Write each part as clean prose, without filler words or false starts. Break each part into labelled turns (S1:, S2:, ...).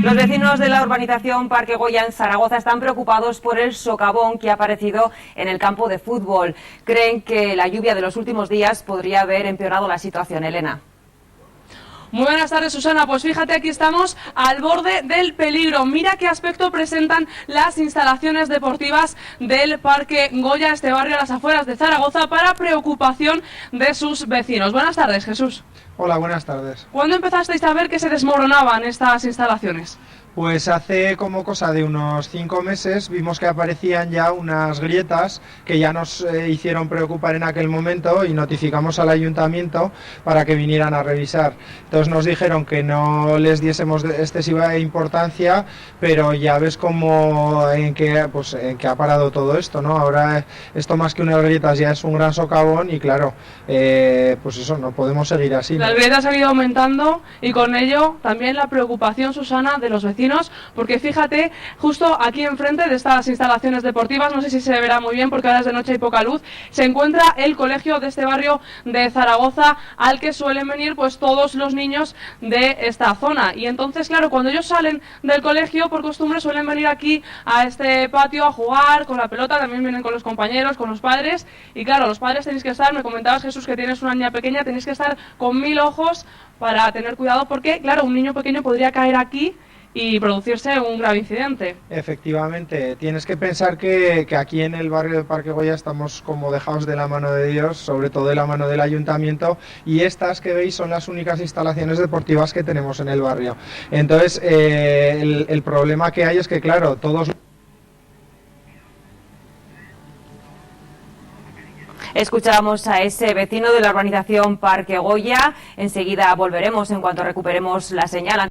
S1: Los vecinos de la urbanización Parque Goya en Zaragoza están preocupados por el socavón que ha aparecido en el campo de fútbol. Creen que la lluvia de los últimos días podría haber empeorado la situación. Elena.
S2: Muy buenas tardes, Susana. Pues fíjate, aquí estamos al borde del peligro. Mira qué aspecto presentan las instalaciones deportivas del Parque Goya, este barrio a las afueras de Zaragoza, para preocupación de sus vecinos. Buenas tardes, Jesús.
S3: Hola, buenas tardes.
S2: ¿Cuándo empezasteis a ver que se desmoronaban estas instalaciones?
S3: Pues hace como cosa de unos 5 meses vimos que aparecían ya unas grietas que ya nos hicieron preocupar en aquel momento y notificamos al ayuntamiento para que vinieran a revisar. Entonces nos dijeron que no les diésemos excesiva importancia, pero ya ves cómo en qué ha parado todo esto, ¿no? Ahora esto más que unas grietas ya es un gran socavón y claro, pues eso, no podemos seguir así, ¿no?
S2: Las grietas han ido aumentando y con ello también la preocupación, Susana, de los vecinos, porque fíjate, justo aquí enfrente de estas instalaciones deportivas, no sé si se verá muy bien porque ahora es de noche y poca luz, se encuentra el colegio de este barrio de Zaragoza, al que suelen venir pues todos los niños de esta zona. Y entonces, claro, cuando ellos salen del colegio, por costumbre suelen venir aquí a este patio a jugar con la pelota, también vienen con los compañeros, con los padres, y claro, los padres tenéis que estar, me comentabas, Jesús, que tienes una niña pequeña, tenéis que estar con 1000 ojos para tener cuidado, porque claro, un niño pequeño podría caer aquí y producirse un grave incidente.
S3: Efectivamente, tienes que pensar que aquí en el barrio de Parque Goya estamos como dejados de la mano de Dios, sobre todo de la mano del ayuntamiento, y estas que veis son las únicas instalaciones deportivas que tenemos en el barrio. Entonces, el problema que hay es que, claro, todos...
S1: Escuchábamos a ese vecino de la urbanización Parque Goya. Enseguida volveremos en cuanto recuperemos la señal.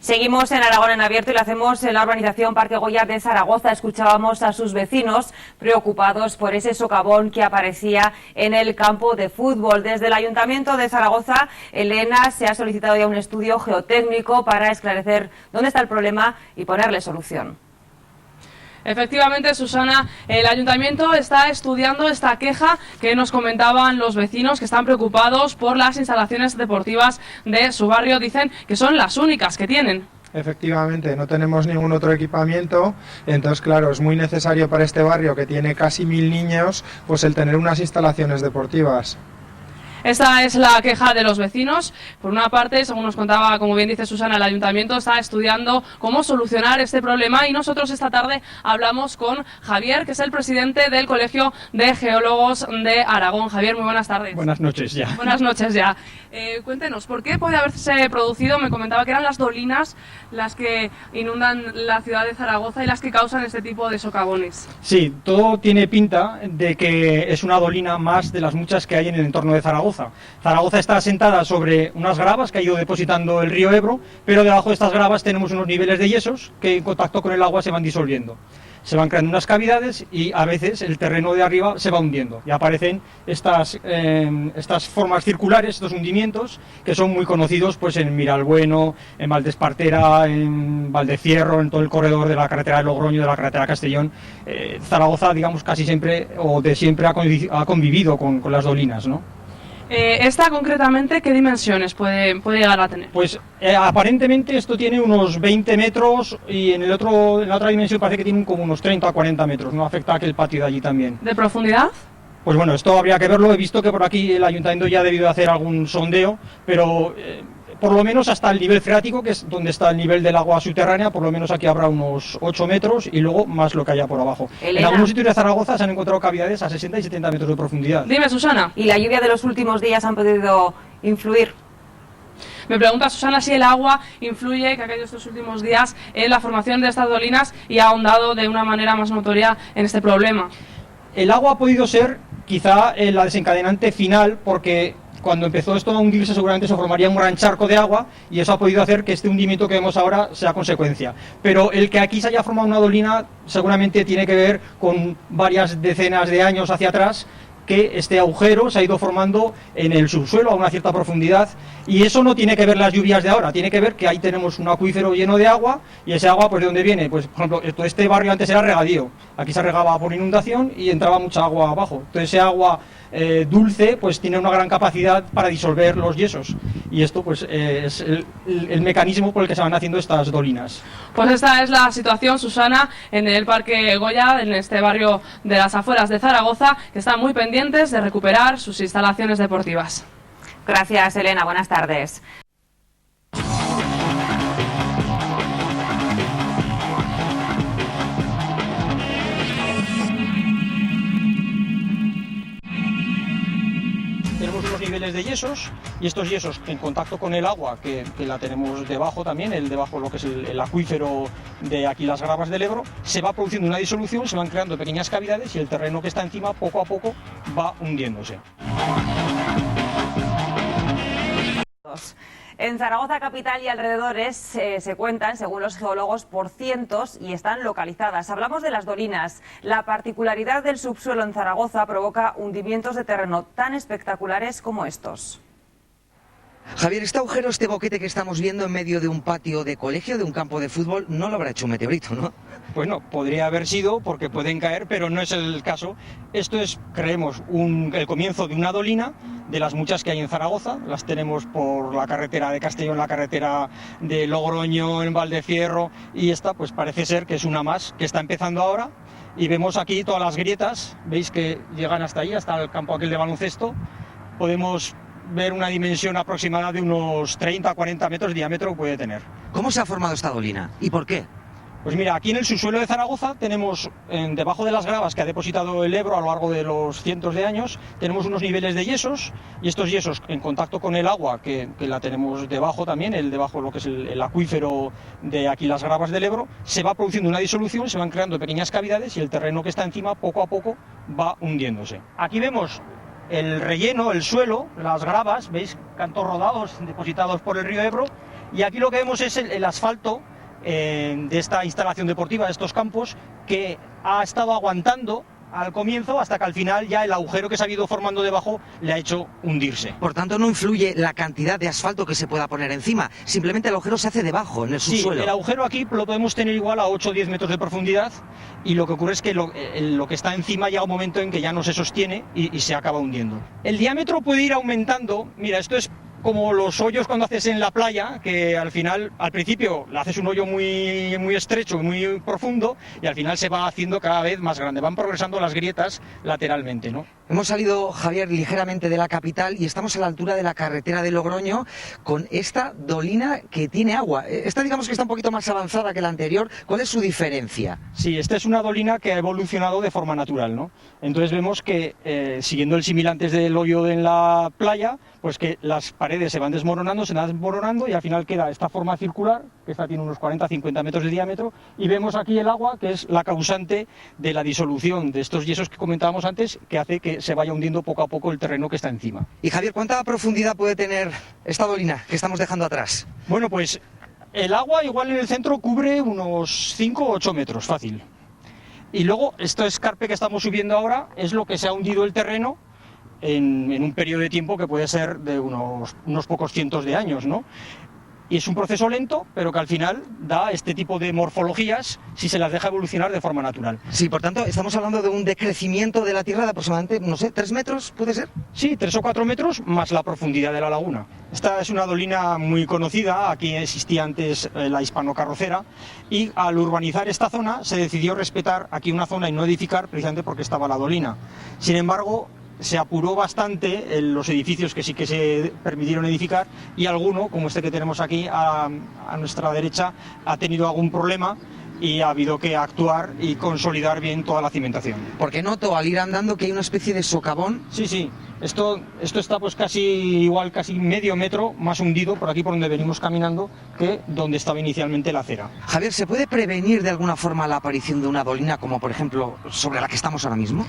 S1: Seguimos en Aragón en abierto y lo hacemos en la urbanización Parque Goya de Zaragoza. Escuchábamos a sus vecinos preocupados por ese socavón que aparecía en el campo de fútbol. Desde el Ayuntamiento de Zaragoza, Elena, se ha solicitado ya un estudio geotécnico para esclarecer dónde está el problema y ponerle solución.
S2: Efectivamente, Susana, el ayuntamiento está estudiando esta queja que nos comentaban los vecinos, que están preocupados por las instalaciones deportivas de su barrio. Dicen que son las únicas que tienen.
S3: Efectivamente, no tenemos ningún otro equipamiento, entonces claro, es muy necesario para este barrio que tiene casi 1000 niños, pues el tener unas instalaciones deportivas.
S2: Esta es la queja de los vecinos. Por una parte, según nos contaba, como bien dice Susana, el ayuntamiento está estudiando cómo solucionar este problema y nosotros esta tarde hablamos con Javier, que es el presidente del Colegio de Geólogos de Aragón. Javier, muy buenas tardes.
S4: Buenas noches ya.
S2: Buenas noches ya. Cuéntenos, ¿por qué puede haberse producido? Me comentaba que eran las dolinas las que inundan la ciudad de Zaragoza y las que causan este tipo de socavones.
S4: Sí, todo tiene pinta de que es una dolina más de las muchas que hay en el entorno de Zaragoza. Zaragoza está asentada sobre unas gravas que ha ido depositando el río Ebro, pero debajo de estas gravas tenemos unos niveles de yesos que en contacto con el agua se van disolviendo. Se van creando unas cavidades y a veces el terreno de arriba se va hundiendo y aparecen estas formas circulares, estos hundimientos que son muy conocidos pues en Miralbueno, en Valdespartera, en Valdecierro, en todo el corredor de la carretera de Logroño, de la carretera de Castellón. Zaragoza, digamos, casi siempre o de siempre ha convivido con las dolinas, ¿no?
S2: ¿Esta concretamente qué dimensiones puede llegar a tener?
S4: Pues aparentemente esto tiene unos 20 metros y en la otra dimensión parece que tiene como unos 30 o 40 metros, no afecta a aquel patio de allí también.
S2: ¿De profundidad?
S4: Pues bueno, esto habría que verlo, he visto que por aquí el ayuntamiento ya ha debido hacer algún sondeo, pero por lo menos hasta el nivel freático, que es donde está el nivel del agua subterránea, por lo menos aquí habrá unos 8 metros y luego más lo que haya por abajo.
S1: Elena.
S4: En algunos sitios de Zaragoza se han encontrado cavidades a 60 y 70 metros de profundidad.
S2: Dime, Susana.
S1: ¿Y la lluvia de los últimos días han podido influir?
S2: Me pregunta Susana si el agua influye, que ha caído estos últimos días, en la formación de estas dolinas y ha ahondado de una manera más notoria en este problema.
S4: El agua ha podido ser quizá la desencadenante final, porque cuando empezó esto a hundirse seguramente se formaría un gran charco de agua y eso ha podido hacer que este hundimiento que vemos ahora sea consecuencia. Pero el que aquí se haya formado una dolina seguramente tiene que ver con varias decenas de años hacia atrás que este agujero se ha ido formando en el subsuelo a una cierta profundidad, y eso no tiene que ver las lluvias de ahora, tiene que ver que ahí tenemos un acuífero lleno de agua, y ese agua, pues ¿de dónde viene? Pues por ejemplo, este barrio antes era regadío, aquí se regaba por inundación y entraba mucha agua abajo, entonces ese agua dulce pues tiene una gran capacidad para disolver los yesos, y esto pues es el mecanismo por el que se van haciendo estas dolinas.
S2: Pues esta es la situación, Susana, en el Parque Goya, en este barrio de las afueras de Zaragoza, que están muy pendientes de recuperar sus instalaciones deportivas.
S1: Gracias, Elena. Buenas tardes.
S4: Tenemos unos niveles de yesos, y estos yesos en contacto con el agua, que la tenemos debajo también, debajo lo que es el acuífero de aquí las Gravas del Ebro, se va produciendo una disolución, se van creando pequeñas cavidades y el terreno que está encima poco a poco va hundiéndose.
S1: En Zaragoza capital y alrededores se cuentan, según los geólogos, por cientos y están localizadas. Hablamos de las dolinas. La particularidad del subsuelo en Zaragoza provoca hundimientos de terreno tan espectaculares como estos.
S5: Javier, este agujero, este boquete que estamos viendo en medio de un patio de colegio, de un campo de fútbol, no lo habrá hecho un meteorito, ¿no?
S4: Pues no, podría haber sido, porque pueden caer, pero no es el caso. Esto es, creemos, el comienzo de una dolina, de las muchas que hay en Zaragoza. Las tenemos por la carretera de Castellón, la carretera de Logroño, en Valdefierro, y esta pues parece ser que es una más, que está empezando ahora. Y vemos aquí todas las grietas, veis que llegan hasta ahí, hasta el campo aquel de baloncesto. Podemos ver una dimensión aproximada de unos 30-40 metros de diámetro puede tener.
S5: ¿Cómo se ha formado esta dolina y por qué?
S4: Pues mira, aquí en el subsuelo de Zaragoza tenemos, debajo de las gravas que ha depositado el Ebro a lo largo de los cientos de años, tenemos unos niveles de yesos, y estos yesos en contacto con el agua, que la tenemos debajo también, debajo lo que es el acuífero de aquí las Gravas del Ebro, se va produciendo una disolución, se van creando pequeñas cavidades y el terreno que está encima poco a poco va hundiéndose. Aquí vemos el relleno, el suelo, las gravas, veis, cantos rodados depositados por el río Ebro, y aquí lo que vemos es el asfalto de esta instalación deportiva, de estos campos, que ha estado aguantando al comienzo hasta que al final ya el agujero que se ha ido formando debajo le ha hecho hundirse.
S5: Por tanto, no influye la cantidad de asfalto que se pueda poner encima, simplemente el agujero se hace debajo, en el subsuelo.
S4: Sí, el agujero aquí lo podemos tener igual a 8 o 10 metros de profundidad, y lo que ocurre es que lo que está encima llega un momento en que ya no se sostiene y se acaba hundiendo. El diámetro puede ir aumentando, mira, esto es como los hoyos cuando haces en la playa, que al final, al principio, le haces un hoyo muy, muy estrecho, muy profundo, y al final se va haciendo cada vez más grande. Van progresando las grietas lateralmente, ¿no?
S5: Hemos salido, Javier, ligeramente de la capital y estamos a la altura de la carretera de Logroño con esta dolina que tiene agua. Esta digamos que está un poquito más avanzada que la anterior. ¿Cuál es su diferencia?
S4: Sí, esta es una dolina que ha evolucionado de forma natural, ¿no? Entonces vemos que, siguiendo el símil antes del hoyo en la playa, pues que las paredes se van desmoronando y al final queda esta forma circular, que esta tiene unos 40-50 metros de diámetro, y vemos aquí el agua, que es la causante de la disolución de estos yesos que comentábamos antes, que hace que se vaya hundiendo poco a poco el terreno que está encima.
S5: Y Javier, ¿cuánta profundidad puede tener esta dolina que estamos dejando atrás?
S4: Bueno, pues el agua igual en el centro cubre unos 5 o 8 metros, fácil. Y luego, este escarpe que estamos subiendo ahora es lo que se ha hundido el terreno en un periodo de tiempo que puede ser de unos pocos cientos de años, ¿no? Y es un proceso lento, pero que al final da este tipo de morfologías si se las deja evolucionar de forma natural.
S5: Sí, por tanto, estamos hablando de un decrecimiento de la tierra de aproximadamente, no sé, 3 metros, ¿puede ser?
S4: Sí, 3 o 4 metros más la profundidad de la laguna. Esta es una dolina muy conocida, aquí existía antes la hispano-carrocera, y al urbanizar esta zona se decidió respetar aquí una zona y no edificar precisamente porque estaba la dolina. Sin embargo, se apuró bastante los edificios que sí que se permitieron edificar, y alguno, como este que tenemos aquí a nuestra derecha, ha tenido algún problema y ha habido que actuar y consolidar bien toda la cimentación.
S5: Porque noto al ir andando que hay una especie de socavón.
S4: Sí, sí. Esto está pues casi medio metro más hundido por aquí por donde venimos caminando que donde estaba inicialmente la acera.
S5: Javier, ¿se puede prevenir de alguna forma la aparición de una dolina como por ejemplo sobre la que estamos ahora mismo?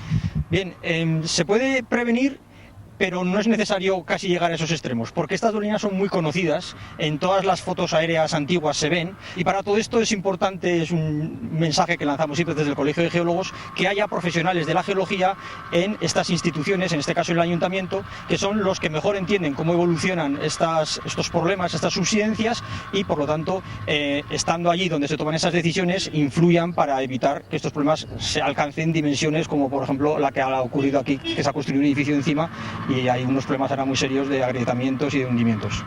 S4: Bien, se puede prevenir pero no es necesario casi llegar a esos extremos, porque estas dolinas son muy conocidas, en todas las fotos aéreas antiguas se ven, y para todo esto es importante, es un mensaje que lanzamos siempre desde el Colegio de Geólogos, que haya profesionales de la geología en estas instituciones, en este caso el Ayuntamiento, que son los que mejor entienden cómo evolucionan estos problemas, estas subsidencias, y por lo tanto, estando allí donde se toman esas decisiones, influyan para evitar que estos problemas se alcancen dimensiones como por ejemplo la que ha ocurrido aquí, que se ha construido un edificio encima y hay unos problemas ahora muy serios de agrietamientos y de hundimientos.